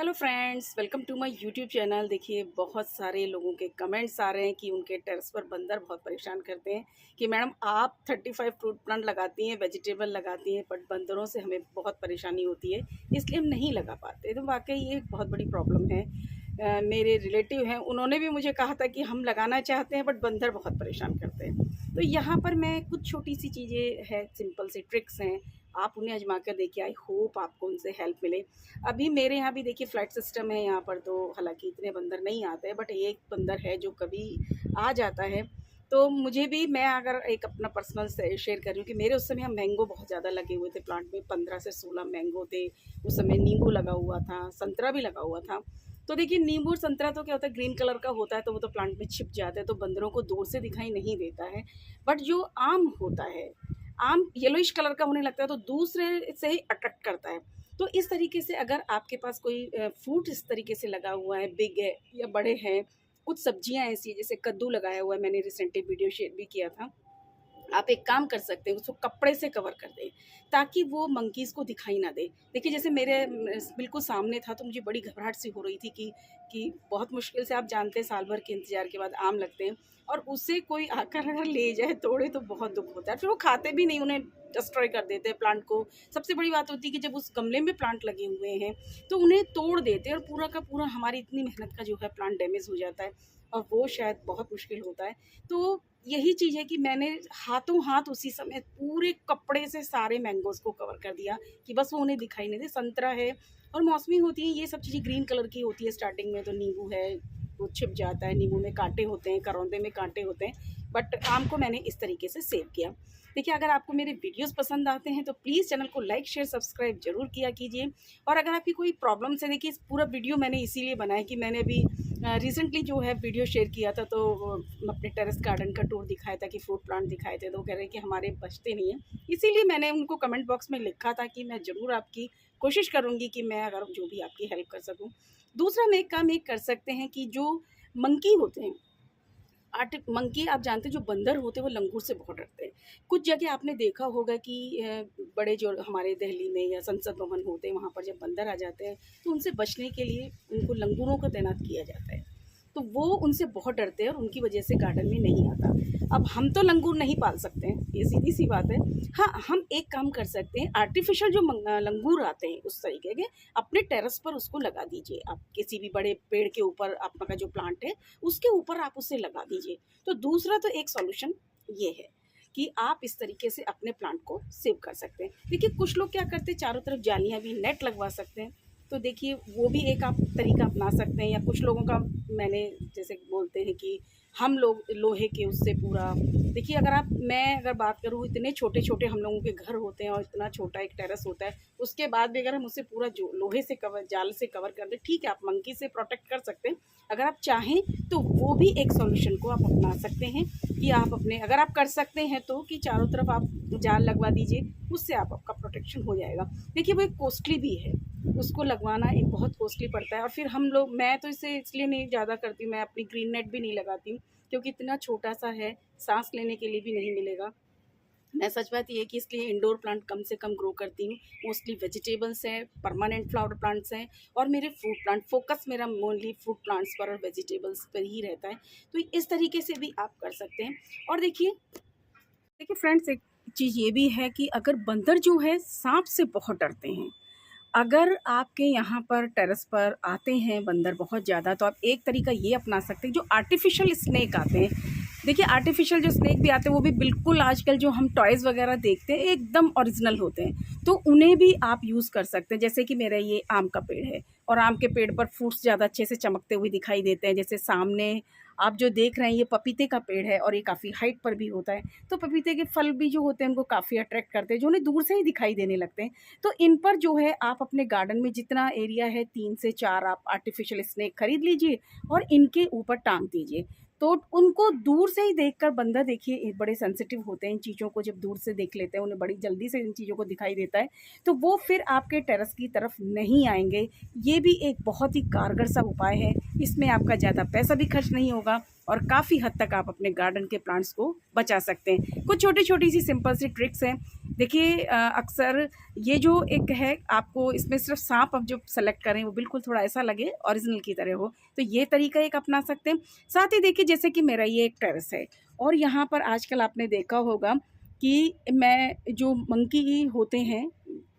Hello friends, welcome to my YouTube channel. देखिए, बहुत सारे लोगों के कमेंट्स आ रहे हैं कि उनके टेरेस पर बंदर बहुत परेशान करते हैं कि मैडम आप 35 फ्रूट प्लांट लगाती हैं, वेजिटेबल लगाती हैं, बट बंदरों से हमें बहुत परेशानी होती है, इसलिए हम नहीं लगा पाते। तो वाकई ये एक बहुत बड़ी प्रॉब्लम है। मेरे रिलेटिव हैं, उन्होंने भी मुझे कहा था कि हम लगाना चाहते हैं बट बंदर बहुत परेशान करते हैं। तो यहाँ पर मैं कुछ छोटी सी चीज़ें हैं, सिंपल सी ट्रिक्स हैं, आप उन्हें आजमा कर देखिए। आई होप आपको उनसे हेल्प मिले। अभी मेरे यहाँ भी देखिए फ्लैट सिस्टम है यहाँ पर, तो हालांकि इतने बंदर नहीं आते हैं, बट एक बंदर है जो कभी आ जाता है। तो मुझे भी, मैं अगर एक अपना पर्सनल शेयर कर रही हूँ कि मेरे उस समय हम मैंगो बहुत ज़्यादा लगे हुए थे प्लांट में, 15 से 16 मैंगो थे उस समय। नींबू लगा हुआ था, संतरा भी लगा हुआ था। तो देखिए, नींबू और संतरा तो क्या होता है, ग्रीन कलर का होता है, तो वो तो प्लांट में छिप जाता है, तो बंदरों को दूर से दिखाई नहीं देता है। बट जो आम होता है, आम येलोइश कलर का होने लगता है, तो दूसरे से ही अट्रैक्ट करता है। तो इस तरीके से अगर आपके पास कोई फ्रूट इस तरीके से लगा हुआ है, बिग है या बड़े हैं, कुछ सब्जियां ऐसी है जैसे कद्दू लगाया हुआ है, मैंने रिसेंटली वीडियो शेयर भी किया था। आप एक काम कर सकते हैं, उसको कपड़े से कवर कर दें ताकि वो मंकीज़ को दिखाई ना दे। देखिए, जैसे मेरे बिल्कुल सामने था, तो मुझे बड़ी घबराहट सी हो रही थी कि बहुत मुश्किल से, आप जानते हैं, साल भर के इंतज़ार के बाद आम लगते हैं, और उसे कोई आकर अगर ले जाए, तोड़े, तो बहुत दुःख होता है। फिर वो खाते भी नहीं, उन्हें डिस्ट्रॉय कर देते हैं प्लांट को। सबसे बड़ी बात होती है कि जब उस गमले में प्लांट लगे हुए हैं, तो उन्हें तोड़ देते हैं और पूरा का पूरा हमारी इतनी मेहनत का जो है प्लांट डैमेज हो जाता है, और वो शायद बहुत मुश्किल होता है। तो यही चीज़ है कि मैंने हाथों हाथ उसी समय पूरे कपड़े से सारे मैंगोज़ को कवर कर दिया कि बस वो उन्हें दिखाई नहीं दे। संतरा है और मौसमी होती है, ये सब चीज़ें ग्रीन कलर की होती है स्टार्टिंग में। तो नींबू है, वो छिप जाता है, नींबू में कांटे होते हैं, करौंदे में कांटे होते हैं, बट आम को मैंने इस तरीके से सेव किया। देखिए, अगर आपको मेरे वीडियोस पसंद आते हैं तो प्लीज़ चैनल को लाइक शेयर सब्सक्राइब ज़रूर किया कीजिए। और अगर आपकी कोई प्रॉब्लम्स है, देखिए, इस पूरा वीडियो मैंने इसीलिए बनाया कि मैंने अभी रिसेंटली जो है वीडियो शेयर किया था, तो अपने टेरेस गार्डन का टूर दिखाया था, कि फ्रूट प्लांट दिखाए थे, तो वो कह रहे हैं कि हमारे बचते नहीं हैं। इसीलिए मैंने उनको कमेंट बॉक्स में लिखा था कि मैं ज़रूर आपकी कोशिश करूँगी कि मैं अगर जो भी आपकी हेल्प कर सकूँ। दूसरा नेक काम एक कर सकते हैं कि जो मंकी होते हैं, मंकी, आप जानते हैं, जो बंदर होते हैं वो लंगूर से बहुत डरते हैं। कुछ जगह आपने देखा होगा कि बड़े जो हमारे दिल्ली में या संसद भवन होते हैं, वहाँ पर जब बंदर आ जाते हैं, तो उनसे बचने के लिए उनको लंगूरों को तैनात किया जाता है। तो वो उनसे बहुत डरते हैं और उनकी वजह से गार्डन में नहीं आता। अब हम तो लंगूर नहीं पाल सकते हैं, ये सीधी सी बात है। हाँ, हम एक काम कर सकते हैं, आर्टिफिशियल जो लंगूर आते हैं उस तरीके के, अपने टेरेस पर उसको लगा दीजिए। आप किसी भी बड़े पेड़ के ऊपर, आपका जो प्लांट है उसके ऊपर आप उसे लगा दीजिए। तो दूसरा तो एक सॉल्यूशन ये है कि आप इस तरीके से अपने प्लांट को सेव कर सकते हैं। देखिए, कुछ लोग क्या करते हैं, चारों तरफ जालियाँ भी, नेट लगवा सकते हैं। तो देखिए, वो भी एक आप तरीका अपना सकते हैं। या कुछ लोगों का, मैंने जैसे बोलते हैं कि हम लोग लोहे के उससे पूरा, देखिए, मैं अगर बात करूँ, इतने छोटे छोटे हम लोगों के घर होते हैं और इतना छोटा एक टेरेस होता है, उसके बाद भी अगर हम उसे पूरा जो लोहे से कवर, जाल से कवर कर दें, ठीक है, आप मंकी से प्रोटेक्ट कर सकते हैं। अगर आप चाहें तो वो भी एक सॉल्यूशन को आप अपना सकते हैं कि आप अपने, अगर आप कर सकते हैं तो, कि चारों तरफ आप जाल लगवा दीजिए, उससे आपका प्रोटेक्शन हो जाएगा। देखिए, वो एक कॉस्टली भी है, उसको लगवाना एक बहुत कॉस्टली पड़ता है। और फिर हम लोग, मैं तो इसे इसलिए नहीं ज़्यादा करती हूँ, मैं अपनी ग्रीन नेट भी नहीं लगाती हूँ, क्योंकि इतना छोटा सा है, सांस लेने के लिए भी नहीं मिलेगा। मैं, सच बात ये है कि इसलिए इंडोर प्लांट कम से कम ग्रो करती हूँ। मोस्टली वेजिटेबल्स हैं, परमानेंट फ्लावर प्लांट्स हैं, और मेरे फ्रूट प्लांट, फोकस मेरा मोनली फ्रूट प्लांट्स पर और वेजिटेबल्स पर ही रहता है। तो इस तरीके से भी आप कर सकते हैं। और देखिए देखिए फ्रेंड्स, एक चीज़ ये भी है कि अगर बंदर जो है सांप से बहुत डरते हैं, अगर आपके यहाँ पर टेरेस पर आते हैं बंदर बहुत ज़्यादा, तो आप एक तरीका ये अपना सकते हैं, जो आर्टिफिशियल स्नेक आते हैं। देखिए, आर्टिफिशियल जो स्नेक भी आते हैं, वो भी बिल्कुल आजकल जो हम टॉयज़ वगैरह देखते हैं एकदम ओरिजिनल होते हैं, तो उन्हें भी आप यूज़ कर सकते हैं। जैसे कि मेरा ये आम का पेड़ है, और आम के पेड़ पर फ्रूट्स ज़्यादा अच्छे से चमकते हुए दिखाई देते हैं। जैसे सामने आप जो देख रहे हैं, ये पपीते का पेड़ है, और ये काफ़ी हाइट पर भी होता है, तो पपीते के फल भी जो होते हैं उनको काफ़ी अट्रैक्ट करते हैं, जो उन्हें दूर से ही दिखाई देने लगते हैं। तो इन पर जो है, आप अपने गार्डन में जितना एरिया है, 3 से 4 आप आर्टिफिशियल स्नेक खरीद लीजिए और इनके ऊपर टांग दीजिए। तो उनको दूर से ही देखकर बंदर, देखिए, बड़े सेंसिटिव होते हैं इन चीज़ों को, जब दूर से देख लेते हैं उन्हें बड़ी जल्दी से इन चीज़ों को दिखाई देता है, तो वो फिर आपके टेरेस की तरफ नहीं आएंगे। ये भी एक बहुत ही कारगर सा उपाय है, इसमें आपका ज़्यादा पैसा भी खर्च नहीं होगा, और काफ़ी हद तक आप अपने गार्डन के प्लांट्स को बचा सकते हैं। कुछ छोटी छोटी सी सिंपल सी ट्रिक्स हैं। देखिए अक्सर ये जो एक है, आपको इसमें सिर्फ सांप अब जो सेलेक्ट करें वो बिल्कुल थोड़ा ऐसा लगे ओरिजिनल की तरह हो, तो ये तरीका एक अपना सकते हैं। साथ ही देखिए जैसे कि मेरा ये एक टेरेस है और यहाँ पर आजकल आपने देखा होगा कि मैं जो मंकी होते हैं,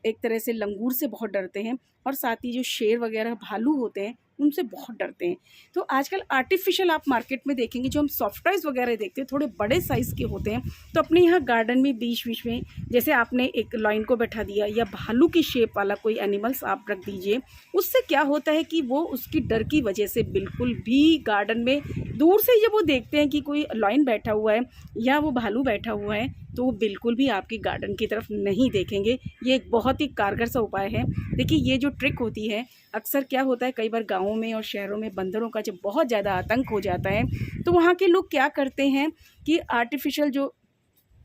एक तरह से लंगूर से बहुत डरते हैं, और साथ ही जो शेर वगैरह भालू होते हैं उनसे बहुत डरते हैं। तो आजकल आर्टिफिशियल आप मार्केट में देखेंगे जो हम सॉफ्ट टॉयज़ वगैरह देखते हैं थोड़े बड़े साइज़ के होते हैं। तो अपने यहाँ गार्डन में बीच बीच में जैसे आपने एक लायन को बैठा दिया या भालू की शेप वाला कोई एनिमल्स आप रख दीजिए। उससे क्या होता है कि वो उसकी डर की वजह से बिल्कुल भी गार्डन में दूर से जब वो देखते हैं कि कोई लायन बैठा हुआ है या वो भालू बैठा हुआ है, तो वो बिल्कुल भी आपकी गार्डन की तरफ नहीं देखेंगे। ये एक बहुत ही कारगर सा उपाय है। देखिए ये जो ट्रिक होती है, अक्सर क्या होता है कई बार गाँवों में और शहरों में बंदरों का जब बहुत ज़्यादा आतंक हो जाता है, तो वहाँ के लोग क्या करते हैं कि आर्टिफिशियल जो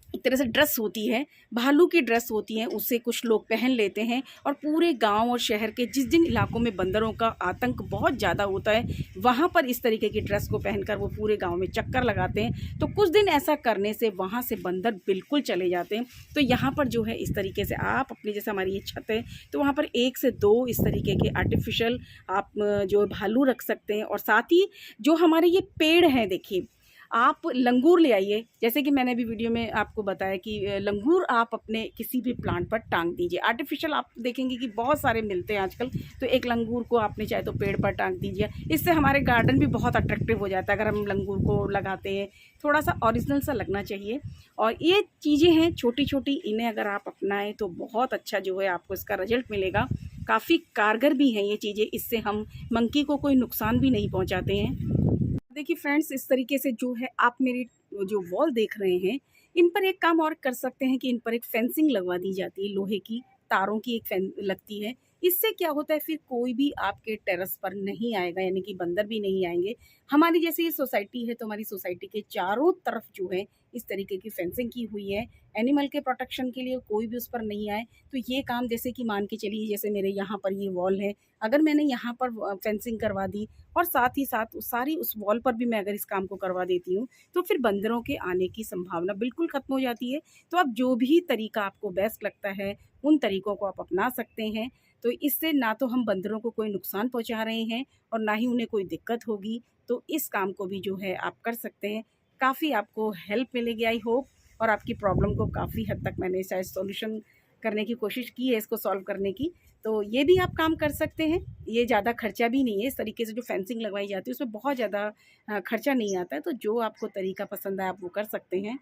एक तरह से ड्रेस होती है, भालू की ड्रेस होती है, उसे कुछ लोग पहन लेते हैं और पूरे गांव और शहर के जिन इलाकों में बंदरों का आतंक बहुत ज़्यादा होता है, वहाँ पर इस तरीके की ड्रेस को पहनकर वो पूरे गांव में चक्कर लगाते हैं। तो कुछ दिन ऐसा करने से वहाँ से बंदर बिल्कुल चले जाते हैं। तो यहाँ पर जो है इस तरीके से आप अपनी, जैसे हमारी ये छत है तो वहाँ पर 1 से 2 इस तरीके के आर्टिफिशियल आप जो भालू रख सकते हैं। और साथ ही जो हमारे ये पेड़ हैं, देखिए आप लंगूर ले आइए, जैसे कि मैंने अभी वीडियो में आपको बताया कि लंगूर आप अपने किसी भी प्लांट पर टांग दीजिए। आर्टिफिशियल आप देखेंगे कि बहुत सारे मिलते हैं आजकल, तो एक लंगूर को आपने चाहे तो पेड़ पर टांग दीजिए। इससे हमारे गार्डन भी बहुत अट्रैक्टिव हो जाता है अगर हम लंगूर को लगाते हैं। थोड़ा सा ओरिजिनल सा लगना चाहिए। और ये चीज़ें हैं छोटी छोटी, इन्हें अगर आप अपनाएं तो बहुत अच्छा जो है आपको इसका रिजल्ट मिलेगा। काफ़ी कारगर भी हैं ये चीज़ें, इससे हम मंकी को कोई नुकसान भी नहीं पहुँचाते हैं। देखिए फ्रेंड्स, इस तरीके से जो है आप मेरी जो वॉल देख रहे हैं, इन पर एक काम और कर सकते हैं कि इन पर एक फेंसिंग लगवा दी जाती है, लोहे की तारों की एक लगती है। इससे क्या होता है, फिर कोई भी आपके टेरेस पर नहीं आएगा, यानी कि बंदर भी नहीं आएंगे। हमारी जैसे ये सोसाइटी है तो हमारी सोसाइटी के चारों तरफ जो है इस तरीके की फेंसिंग की हुई है, एनिमल के प्रोटेक्शन के लिए, कोई भी उस पर नहीं आए। तो ये काम जैसे कि मान के चलिए, जैसे मेरे यहाँ पर ये वॉल है, अगर मैंने यहाँ पर फेंसिंग करवा दी और साथ ही साथ सारी उस वॉल पर भी मैं अगर इस काम को करवा देती हूँ, तो फिर बंदरों के आने की संभावना बिल्कुल ख़त्म हो जाती है। तो अब जो भी तरीका आपको बेस्ट लगता है उन तरीक़ों को आप अपना सकते हैं। तो इससे ना तो हम बंदरों को कोई नुकसान पहुँचा रहे हैं और ना ही उन्हें कोई दिक्कत होगी। तो इस काम को भी जो है आप कर सकते हैं। काफ़ी आपको हेल्प मिलेगी आई होप, और आपकी प्रॉब्लम को काफ़ी हद तक मैंने शायद सॉल्यूशन करने की कोशिश की है, इसको सॉल्व करने की। तो ये भी आप काम कर सकते हैं। ये ज़्यादा खर्चा भी नहीं है। इस तरीके से जो फेंसिंग लगवाई जाती है उसमें बहुत ज़्यादा खर्चा नहीं आता है। तो जो आपको तरीका पसंद है आप वो कर सकते हैं।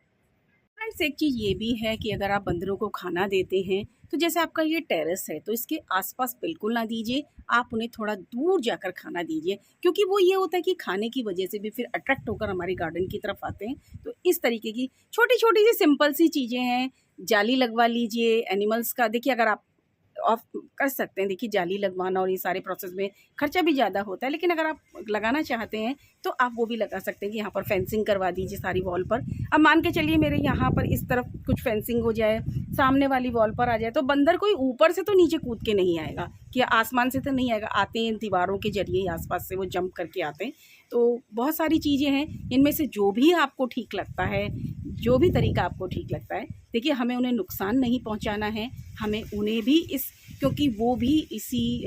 फ्रेंड्स, एक चीज़ ये भी है कि अगर आप बंदरों को खाना देते हैं, तो जैसे आपका ये टेरेस है तो इसके आसपास बिल्कुल ना दीजिए, आप उन्हें थोड़ा दूर जाकर खाना दीजिए, क्योंकि वो ये होता है कि खाने की वजह से भी फिर अट्रैक्ट होकर हमारे गार्डन की तरफ आते हैं। तो इस तरीके की छोटी छोटी सी सिंपल सी चीज़ें हैं। जाली लगवा लीजिए एनिमल्स का। देखिए अगर आप ऑफ कर सकते हैं, देखिए जाली लगवाना और ये सारे प्रोसेस में खर्चा भी ज़्यादा होता है, लेकिन अगर आप लगाना चाहते हैं तो आप वो भी लगा सकते हैं कि यहाँ पर फेंसिंग करवा दीजिए सारी वॉल पर। अब मान के चलिए मेरे यहाँ पर इस तरफ कुछ फेंसिंग हो जाए, सामने वाली वॉल पर आ जाए, तो बंदर कोई ऊपर से तो नीचे कूद के नहीं आएगा कि आसमान से तो नहीं आएगा, आते हैं दीवारों के जरिए आसपास से वो जंप करके आते हैं। तो बहुत सारी चीज़ें हैं, इनमें से जो भी आपको ठीक लगता है, जो भी तरीका आपको ठीक लगता है, देखिए हमें उन्हें नुकसान नहीं पहुंचाना है, हमें उन्हें भी क्योंकि वो भी इसी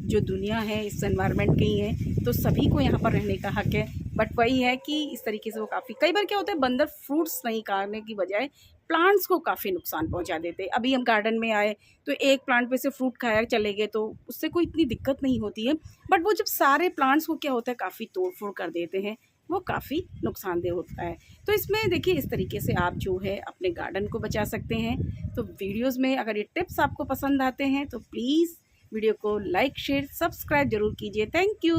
जो दुनिया है इस एनवायरनमेंट के ही है, तो सभी को यहाँ पर रहने का हक है। बट वही है कि इस तरीके से वो काफ़ी, कई बार क्या होता है बंदर फ्रूट्स नहीं खाने की बजाय प्लांट्स को काफ़ी नुकसान पहुंचा देते हैं। अभी हम गार्डन में आए तो एक प्लांट पे से फ्रूट खाया चले गए, तो उससे कोई इतनी दिक्कत नहीं होती है। बट वो जब सारे प्लांट्स को क्या होता है काफ़ी तोड़ फोड़ कर देते हैं, वो काफ़ी नुकसानदेह होता है। तो इसमें देखिए इस तरीके से आप जो है अपने गार्डन को बचा सकते हैं। तो वीडियोस में अगर ये टिप्स आपको पसंद आते हैं तो प्लीज़ वीडियो को लाइक शेयर सब्सक्राइब ज़रूर कीजिए। Thank you.